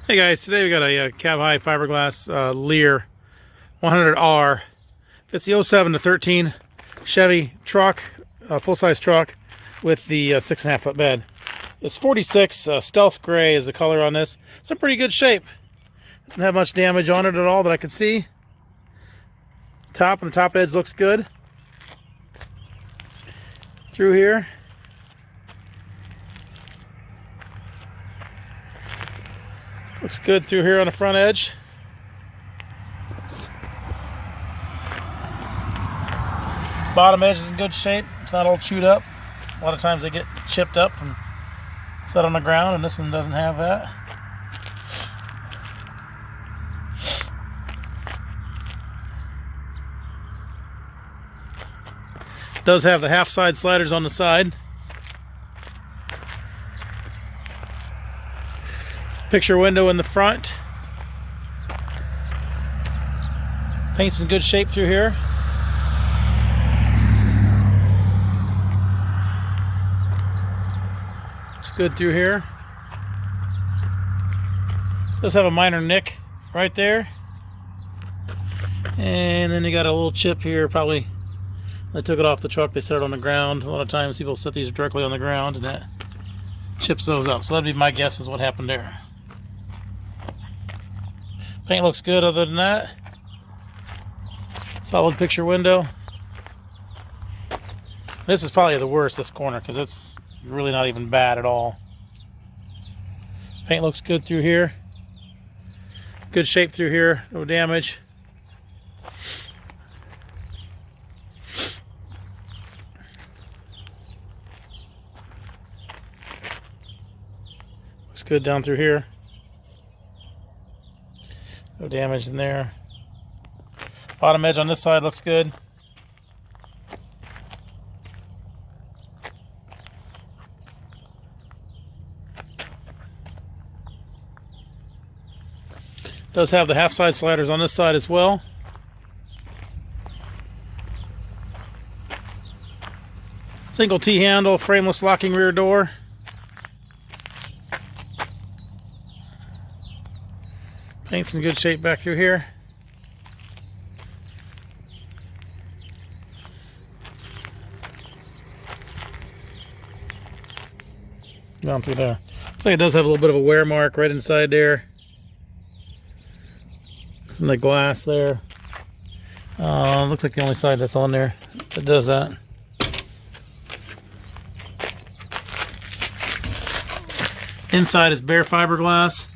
Hey guys, today we got a cab high fiberglass Leer 100R. It's the 07 to 13 Chevy truck, full-size truck with the 6.5 foot bed. It's 46 stealth gray is the color on this. It's in pretty good shape. Doesn't have much damage on it at all that I can see. Top and the top edge looks good. Through here. Looks good through here on the front edge. Bottom edge is in good shape. It's not all chewed up. A lot of times they get chipped up from set on the ground, and this one doesn't have that. Does have the half side sliders on the side. Picture window in the front. Paint's in good shape through here. Looks good through here. Does have a minor nick right there. And then you got a little chip here. Probably they took it off the truck. They set it on the ground. A lot of times people set these directly on the ground and that chips those up. So that'd be my guess is what happened there. Paint looks good other than that. Solid picture window. This is probably the worst, this corner, because it's really not even bad at all. Paint looks good through here. Good shape through here, no damage. Looks good down through here. No damage in there. Bottom edge on this side looks good. Does have the half side sliders on this side as well. Single T-handle, frameless locking rear door. Paint's in good shape back through here. Down through there. Looks like it does have a little bit of a wear mark right inside there. From the glass there. Looks like the only side that's on there that does that. Inside is bare fiberglass.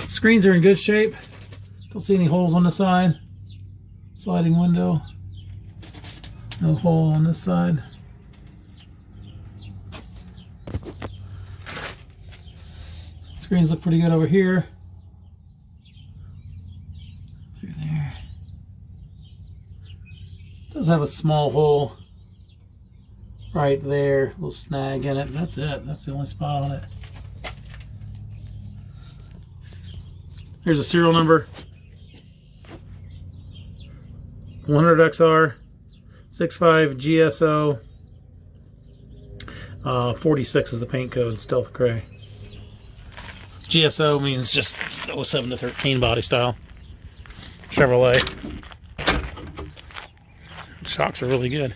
Screens are in good shape. Don't see any holes on the side. Sliding window. No hole on this side. Screens look pretty good over here. Through there. Does have a small hole right there. A little snag in it. That's it. That's the only spot on it. Here's a serial number. 100XR 65 GSO 46 is the paint code, stealth gray. GSO means just 07 to 13 body style. Chevrolet. Shocks are really good.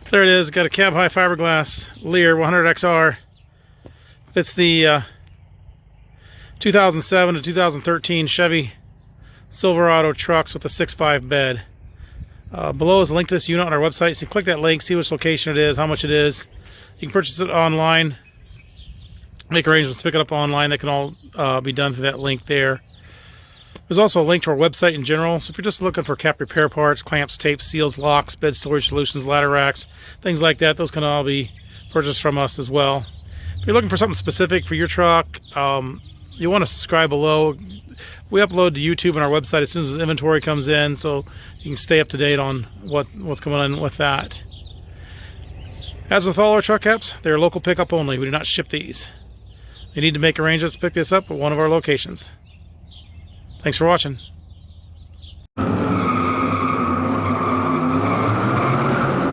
There it is. Got a cab high fiberglass Leer 100XR. It's the 2007 to 2013 Chevy Silverado trucks with a 6.5 bed. Below is a link to this unit on our website. So you click that link, see which location it is, how much it is. You can purchase it online, make arrangements to pick it up online. That can all be done through that link there. There's also a link to our website in general. So if you're just looking for cap repair parts, clamps, tapes, seals, locks, bed storage solutions, ladder racks, things like that, those can all be purchased from us as well. If you're looking for something specific for your truck, you want to subscribe below. We upload to YouTube and our website as soon as the inventory comes in, so you can stay up to date on what's going on with that. As with all our truck caps, they are local pickup only. We do not ship these. You need to make arrangements to pick this up at one of our locations. Thanks for watching.